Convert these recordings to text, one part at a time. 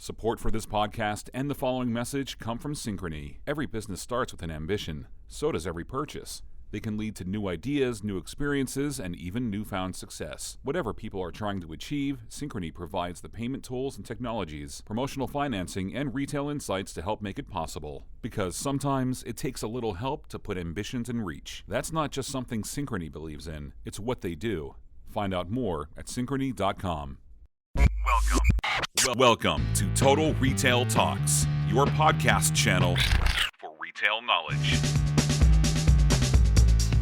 Support for this podcast and the following message come from Synchrony. Every business starts with an ambition. So does every purchase. They can lead to new ideas, new experiences, and even newfound success. Whatever people are trying to achieve, Synchrony provides the payment tools and technologies, promotional financing, and retail insights to help make it possible. Because sometimes it takes a little help to put ambitions in reach. That's not just something Synchrony believes in, it's what they do. Find out more at synchrony.com. Welcome to Total Retail Talks, your podcast channel for retail knowledge.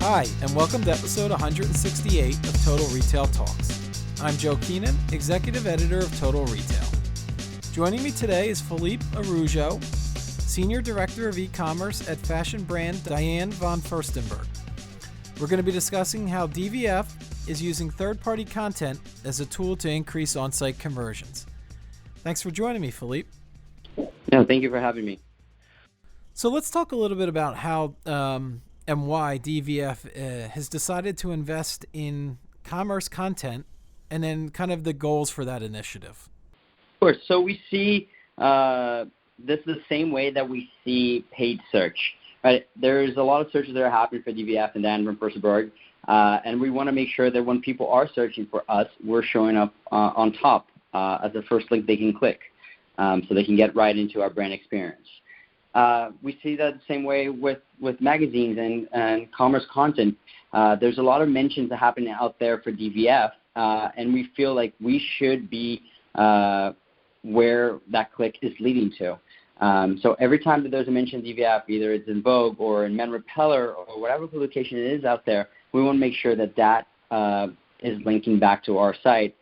Hi, and welcome to episode 168 of Total Retail Talks. I'm Joe Keenan, Executive Editor of Total Retail. Joining me today is Felipe Araujo, Senior Director of E-commerce at fashion brand Diane von Furstenberg. We're going to be discussing how DVF is using third-party content as a tool to increase on-site conversions. Thanks for joining me, Felipe. No, thank you for having me. So let's talk a little bit about how and why DVF has decided to invest in commerce content and then kind of the goals for that initiative. Of course. So we see this the same way that we see paid search. Right? There's a lot of searches that are happening for DVF and Diane von Furstenberg, and we want to make sure that when people are searching for us, we're showing up on top as the first link they can click, so they can get right into our brand experience. We see that the same way with magazines and commerce content. There's a lot of mentions that happen out there for DVF, and we feel like we should be where that click is leading to. So every time that there's a mention of DVF, either it's in Vogue or in Men Repeller or whatever publication it is out there, we want to make sure that that is linking back to our site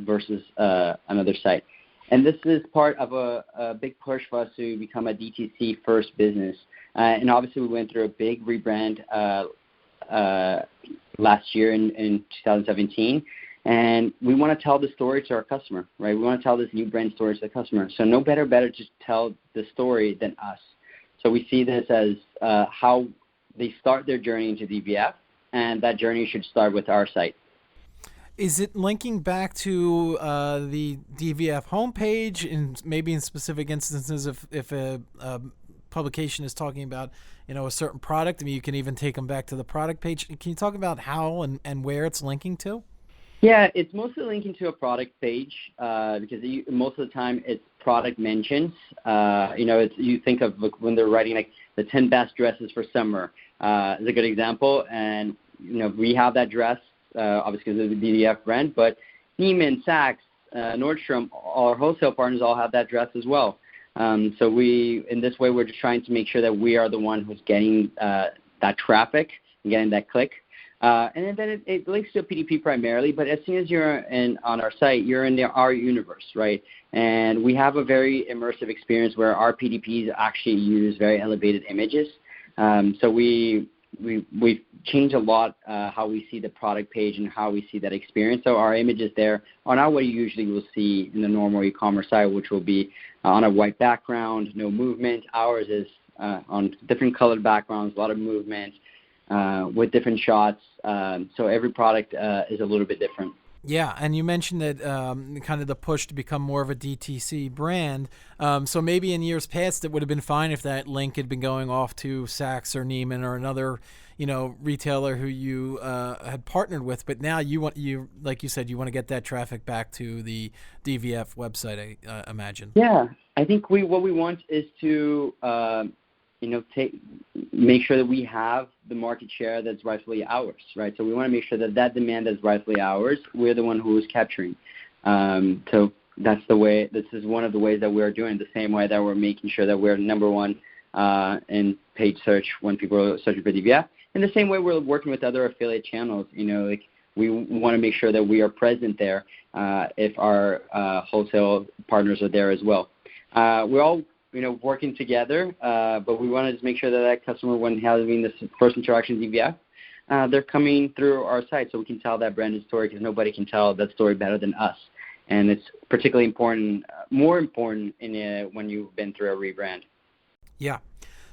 versus another site. And this is part of a big push for us to become a DTC first business. And obviously we went through a big rebrand last year in 2017. And we want to tell the story to our customer, right? We want to tell this new brand story to the customer. So no better to tell the story than us. So we see this as how they start their journey into DVF, and that journey should start with our site. Is it linking back to the DVF homepage, and maybe in specific instances if a publication is talking about, a certain product? I mean, you can even take them back to the product page. Can you talk about how and where it's linking to? Yeah, it's mostly linking to a product page because most of the time it's product mentions. You think of when they're writing like the 10 best dresses for summer is a good example, and we have that dress. Obviously because of the DVF brand, but Neiman, Saks, Nordstrom, our wholesale partners all have that dress as well. So in this way, we're just trying to make sure that we are the one who's getting that traffic and getting that click. And then it links to a PDP primarily, but as soon as you're on our site, you're in our universe, right? And we have a very immersive experience where our PDPs actually use very elevated images. So we've changed a lot how we see the product page and how we see that experience. So our images there are not what you usually will see in the normal e-commerce site, which will be on a white background, no movement. Ours is on different colored backgrounds, a lot of movement with different shots. So every product is a little bit different. Yeah, and you mentioned that kind of the push to become more of a DTC brand. So maybe in years past, it would have been fine if that link had been going off to Saks or Neiman or another, retailer who you had partnered with. But now like you said, you want to get that traffic back to the DVF website, I imagine. Yeah, I think what we want is to make sure that we have the market share that's rightfully ours, right? So we want to make sure that demand is rightfully ours, we're the one who is capturing. So that's the way. This is one of the ways that we're doing the same way that we're making sure that we're number one in paid search when people are searching for DVF. In the same way, we're working with other affiliate channels. We want to make sure that we are present there if our wholesale partners are there as well. We're all working together, but we want to just make sure that customer, when having this first interaction with DVF, they're coming through our site so we can tell that branded story, because nobody can tell that story better than us. And it's particularly important, more important when you've been through a rebrand. Yeah.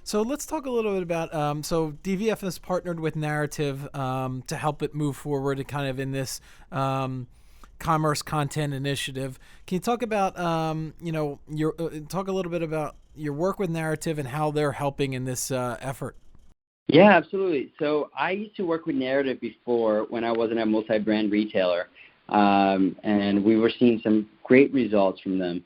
So let's talk a little bit about, so DVF has partnered with Narrative to help it move forward kind of in this commerce content initiative. Can you talk about, talk a little bit about your work with Narrative and how they're helping in this effort? Yeah, absolutely. So I used to work with Narrative before when I wasn't a multi-brand retailer, and we were seeing some great results from them.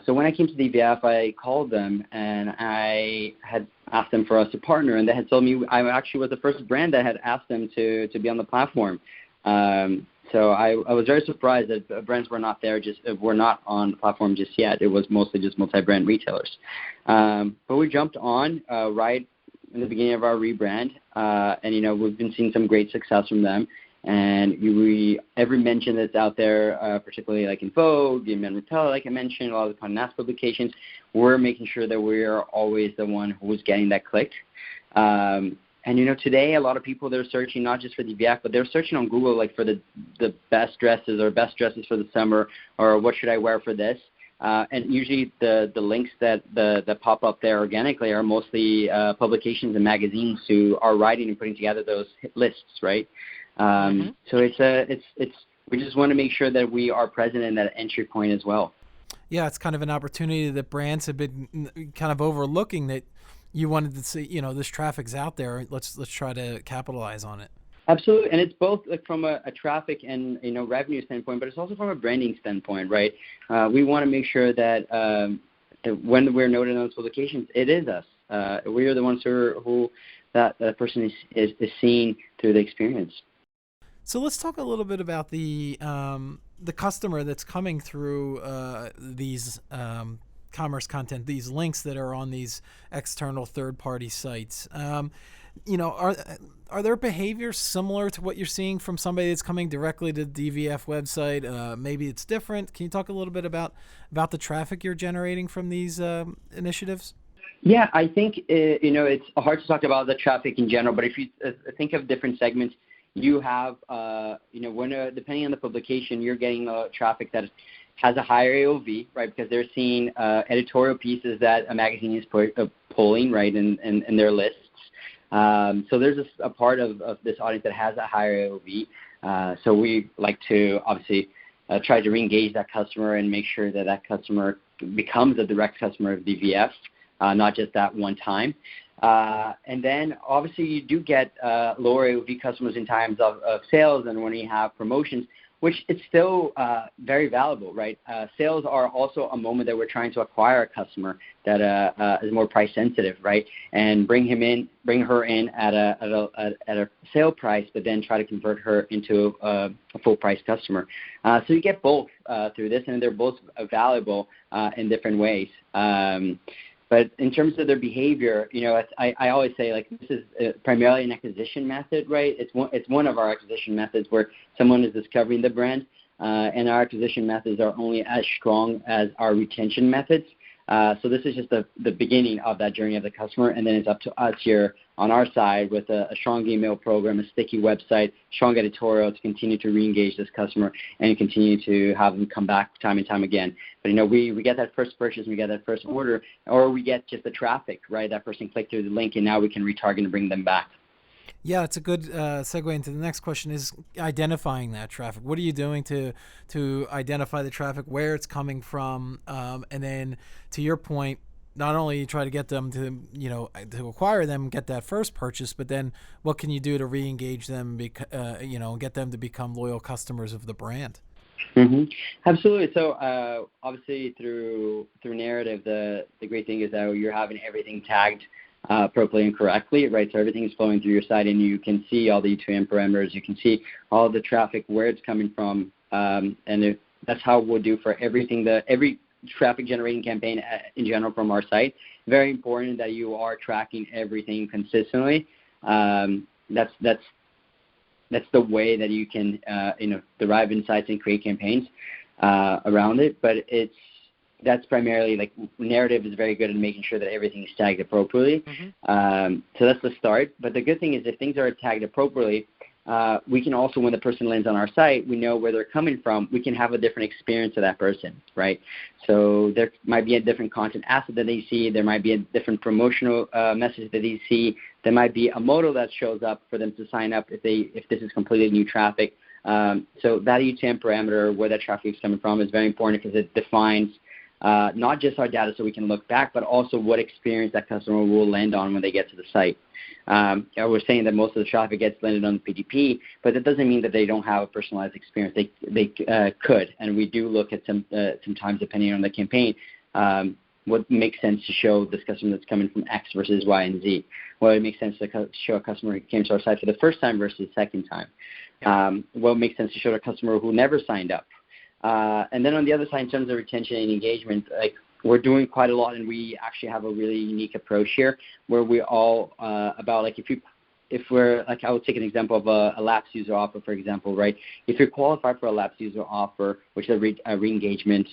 So when I came to DVF, I called them and I had asked them for us to partner, and they had told me I actually was the first brand that had asked them to be on the platform. So I was very surprised that brands were not on the platform just yet. It was mostly just multi-brand retailers. But we jumped on right in the beginning of our rebrand, and we've been seeing some great success from them. And every mention that's out there, particularly like in Vogue, in Men Repel, like I mentioned, a lot of the Condé Nast publications, we're making sure that we are always the one who's getting that click. And today a lot of people, they're searching not just for DVF, but they're searching on Google like for the best dresses or best dresses for the summer, or what should I wear for this. And usually the links that pop up there organically are mostly publications and magazines who are writing and putting together those hit lists, right? So we just want to make sure that we are present in that entry point as well. Yeah, it's kind of an opportunity that brands have been kind of overlooking, that you wanted to see, this traffic's out there. Let's try to capitalize on it. Absolutely, and it's both like from a traffic and revenue standpoint, but it's also from a branding standpoint, right? We want to make sure that when we're noted on those publications, it is us. We are the ones who that person is seeing through the experience. So let's talk a little bit about the customer that's coming through these commerce content, these links that are on these external third-party sites. Are there behaviors similar to what you're seeing from somebody that's coming directly to the DVF website? Maybe it's different. Can you talk a little bit about the traffic you're generating from these initiatives? Yeah, I think it's hard to talk about the traffic in general, but if you think of different segments, you have depending on the publication, you're getting traffic that has a higher AOV, right? Because they're seeing editorial pieces that a magazine is pulling, right, in their lists. So there's a part of this audience that has a higher AOV. So we like to obviously try to re-engage that customer and make sure that customer becomes a direct customer of DVF, not just that one time. And then obviously you do get lower AOV customers in times of sales and when you have promotions, which it's still very valuable, right? Sales are also a moment that we're trying to acquire a customer that is more price sensitive, right? And bring her in at a sale price, but then try to convert her into a full price customer. So you get both through this, and they're both valuable in different ways. But in terms of their behavior, I always say, like, this is primarily an acquisition method, right? It's one of our acquisition methods where someone is discovering the brand, and our acquisition methods are only as strong as our retention methods. So this is just the beginning of that journey of the customer, and then it's up to us here on our side with a strong email program, a sticky website, strong editorial to continue to re-engage this customer and continue to have them come back time and time again. But, we get that first purchase, we get that first order, or we get just the traffic, right? That person clicked through the link, and now we can retarget and bring them back. Yeah, it's a good segue into the next question, is identifying that traffic. What are you doing to identify the traffic, where it's coming from, and then to your point, not only try to get them to acquire them, get that first purchase, but then what can you do to re-engage them, get them to become loyal customers of the brand? Mm-hmm. Absolutely. So obviously through Narrative, the great thing is that you're having everything tagged appropriately and correctly, right? So everything is flowing through your site, and you can see all the UTM parameters. You can see all the traffic, where it's coming from, and that's how we'll do for everything. Every traffic generating campaign in general from our site. Very important that you are tracking everything consistently. That's the way that you can derive insights and create campaigns around it. But that's primarily, like, Narrative is very good at making sure that everything is tagged appropriately. Mm-hmm. So that's the start. But the good thing is, if things are tagged appropriately, we can also, when the person lands on our site, we know where they're coming from. We can have a different experience of that person, right? So there might be a different content asset that they see. There might be a different promotional message that they see. There might be a modal that shows up for them to sign up if this is completely new traffic. So that UTM parameter, where that traffic is coming from, is very important because it defines not just our data so we can look back, but also what experience that customer will land on when they get to the site. We're saying that most of the traffic gets landed on the PDP, but that doesn't mean that they don't have a personalized experience. They could, and we do look at sometimes, depending on the campaign, what makes sense to show this customer that's coming from X versus Y and Z. What it makes sense to show a customer who came to our site for the first time versus the second time. What makes sense to show a customer who never signed up. And then on the other side, in terms of retention and engagement, like we're doing quite a lot, and we actually have a really unique approach here where we're all about like if we're like, I will take an example of a lapsed user offer, for example, right? If you're qualified for a lapsed user offer, which is a re-engagement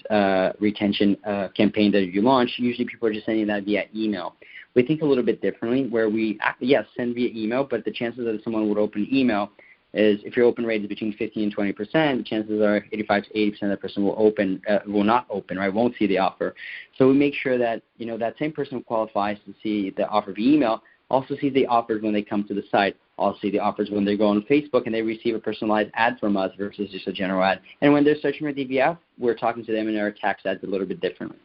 retention campaign that you launch, usually people are just sending that via email. We think a little bit differently where we, yes, send via email, but the chances that someone would open email is if your open rate is between 15 and 20%, the chances are 85 to 80% of the person will not open, right? Won't see the offer. So we make sure that that same person who qualifies to see the offer via email also sees the offers when they come to the site. Also see the offers when they go on Facebook and they receive a personalized ad from us versus just a general ad. And when they're searching for DVF, we're talking to them in our text ads a little bit differently.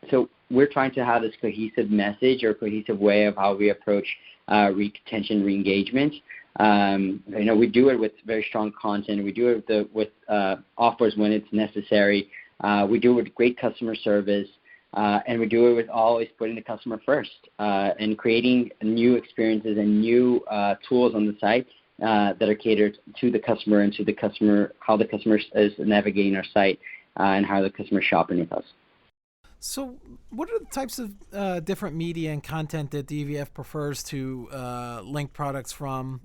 So we're trying to have this cohesive message or cohesive way of how we approach retention, re-engagement. We do it with very strong content. We do it with offers when it's necessary. We do it with great customer service. And we do it with always putting the customer first and creating new experiences and new tools on the site that are catered to the customer and to the customer, how the customer is navigating our site and how the customer is shopping with us. So what are the types of different media and content that DVF prefers to link products from?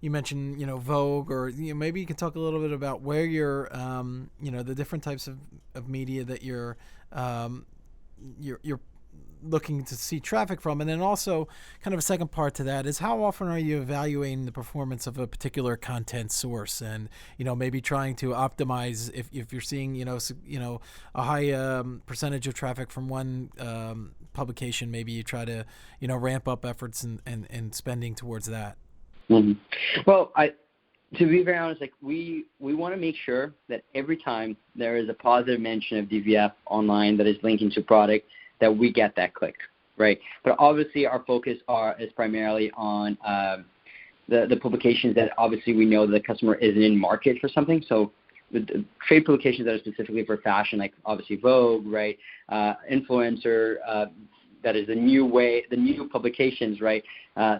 You mentioned, Vogue, or maybe you can talk a little bit about where you're, the different types of media that you're looking to see traffic from. And then also kind of a second part to that is how often are you evaluating the performance of a particular content source and, maybe trying to optimize if you're seeing, a high percentage of traffic from one publication, maybe you try to, ramp up efforts and spending towards that. Mm-hmm. Well, to be very honest, like we want to make sure that every time there is a positive mention of DVF online that is linking to product, that we get that click, right? But obviously our focus is primarily on the publications that obviously we know the customer is in market for something. So the trade publications that are specifically for fashion, like obviously Vogue, right? Influencer, that is the new publications, right?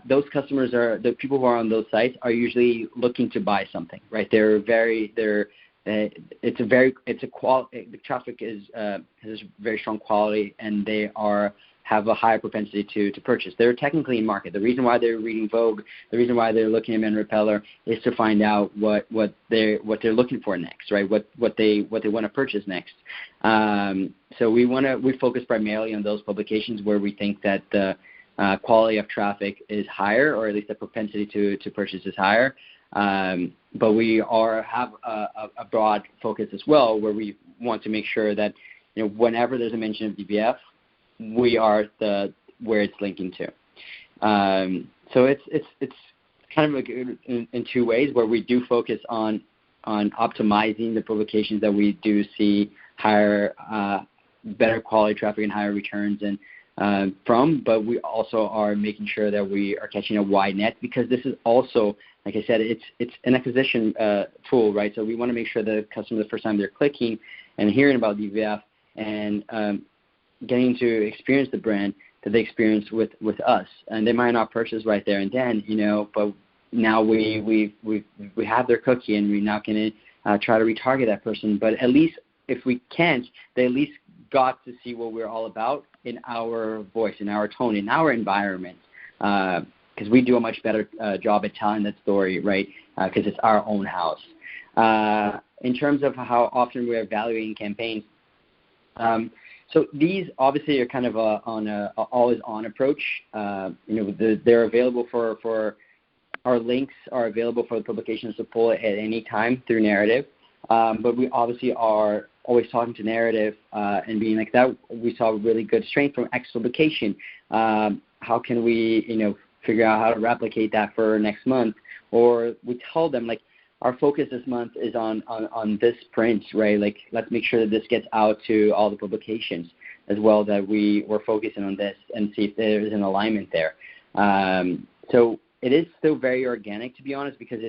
Those customers the people who are on those sites are usually looking to buy something, right? The traffic has very strong quality, and they have a higher propensity to purchase. They're technically in market. The reason why they're reading Vogue, the reason why they're looking at Men Repeller is to find out what they're looking for next, right? What they want to purchase next. So we focus primarily on those publications where we think that the quality of traffic is higher, or at least the propensity to purchase is higher. But we have a broad focus as well, where we want to make sure that whenever there's a mention of DVF, we are where it's linking to. So it's kind of like in two ways, where we do focus on optimizing the publications that we do see higher, better quality traffic and higher returns from, but we also are making sure that we are catching a wide net, because this is also, like I said, it's an acquisition tool, right? So we want to make sure the customer, the first time they're clicking and hearing about DVF and getting to experience the brand, that they experience with us, and they might not purchase right there and then, but now we have their cookie, and we're now going to try to retarget that person. But at least if we can't, they at least got to see what we're all about in our voice, in our tone, in our environment, because we do a much better job at telling that story, right? Because it's our own house. In terms of how often we're evaluating campaigns, so these obviously are kind of on a always-on approach. They're available for our links are available for the publications to pull at any time through Narrative. But we obviously are always talking to Narrative and being like that. We saw really good strength from X publication. How can we, figure out how to replicate that for next month? Or we tell them, like, our focus this month is on this print, right? Like, let's make sure that this gets out to all the publications as well, that we're focusing on this and see if there's an alignment there. So it is still very organic, to be honest, because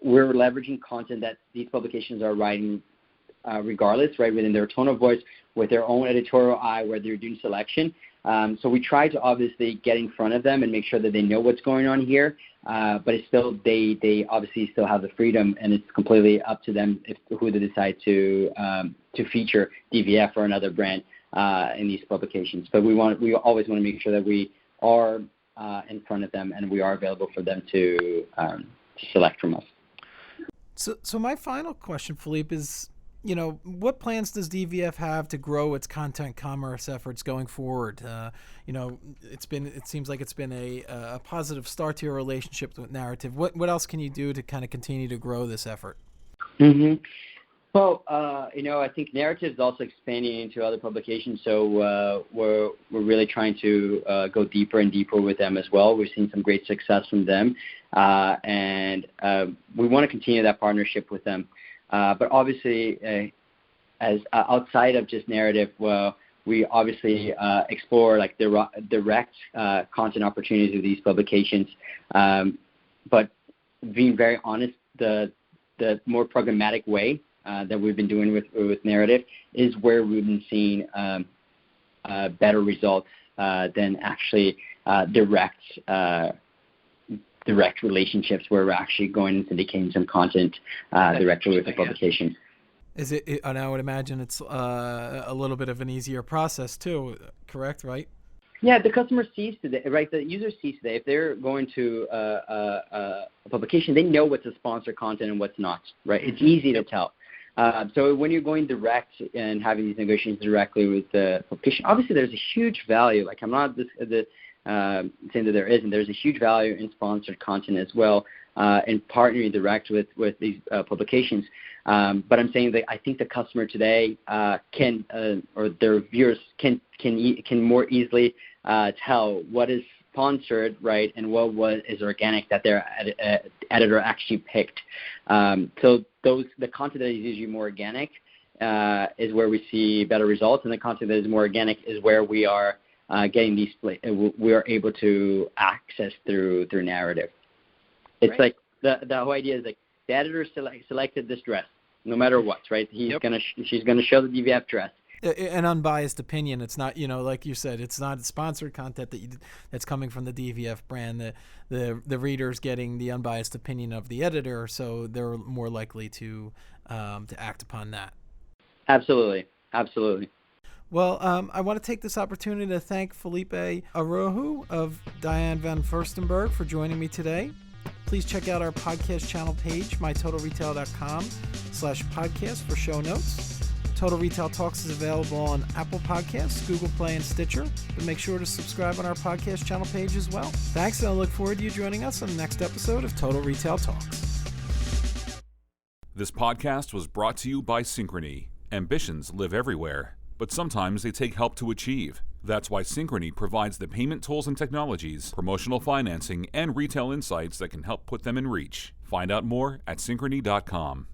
we're leveraging content that these publications are writing regardless, right, within their tone of voice, with their own editorial eye, where they're doing selection. So we try to obviously get in front of them and make sure that they know what's going on here, but it's still, they obviously still have the freedom, and it's completely up to them who they decide to feature, DVF or another brand in these publications. But we always want to make sure that we are in front of them and we are available for them to select from us. So my final question, Felipe, is, what plans does DVF have to grow its content commerce efforts going forward? It seems like it's been a positive start to your relationship with Narrative. What else can you do to kind of continue to grow this effort? Mm-hmm. Well, I think Narrative is also expanding into other publications, so we're really trying to go deeper and deeper with them as well. We've seen some great success from them, and we want to continue that partnership with them. But obviously, as outside of just Narrative, we obviously explore like direct content opportunities with these publications. But being very honest, the more programmatic way that we've been doing with Narrative is where we've been seeing better results than actually direct relationships where we're actually going and syndicating some content directly with the publication. Is it? And I would imagine it's a little bit of an easier process too. Correct, right? Yeah, the customer sees today, right? The user sees today. If they're going to a publication, they know what's a sponsored content and what's not, right? It's easy to tell. So when you're going direct and having these negotiations directly with the publication, obviously there's a huge value. Like, I'm not saying that there isn't. There's a huge value in sponsored content as well, in partnering direct with these publications. But I'm saying that I think the customer today can, or their viewers can more easily tell what is sponsored, right, and what is organic that their editor actually picked. So the content that is usually more organic is where we see better results, and the content that is more organic is where we are getting these. We are able to access through Narrative. It's right. Like the whole idea is like the editor selected this dress, no matter what, right? She's gonna show the DVF dress. An unbiased opinion. It's not, like you said, it's not sponsored content that's coming from the DVF brand. The reader's getting the unbiased opinion of the editor, so they're more likely to act upon that. Absolutely. Well, I want to take this opportunity to thank Felipe Araujo of Diane von Furstenberg for joining me today. Please check out our podcast channel page, mytotalretail.com/podcast for show notes. Total Retail Talks is available on Apple Podcasts, Google Play, and Stitcher. But make sure to subscribe on our podcast channel page as well. Thanks, and I look forward to you joining us on the next episode of Total Retail Talks. This podcast was brought to you by Synchrony. Ambitions live everywhere, but sometimes they take help to achieve. That's why Synchrony provides the payment tools and technologies, promotional financing, and retail insights that can help put them in reach. Find out more at synchrony.com.